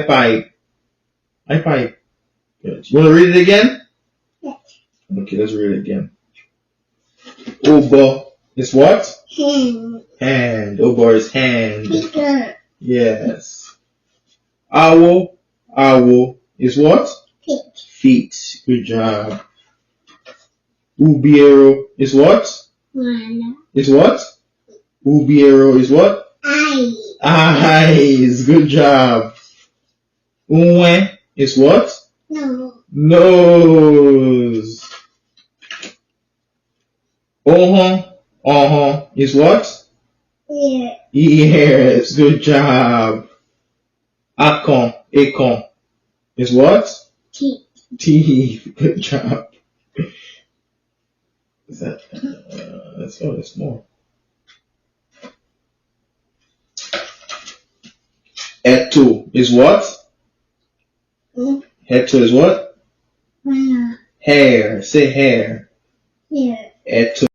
pipe. I pipe. Good. You want to read it again? Yes. Okay, let's read it again. Obo is what? Hand. Hand. Obo is hand. Finger. Yes. Owl. Owl is what? Feet. Feet. Good job. Ubiero is what? One. Is what? Ubiero is what? Eye. Eyes. Good job. Unwe is what? No. Nose. Is what? Ear. Ears. Good job. Akon is what? Teeth. Teeth. Good job. Is that? That's more. Eto is what? Eto is what? One. Hair. Say hair. Here. Eto.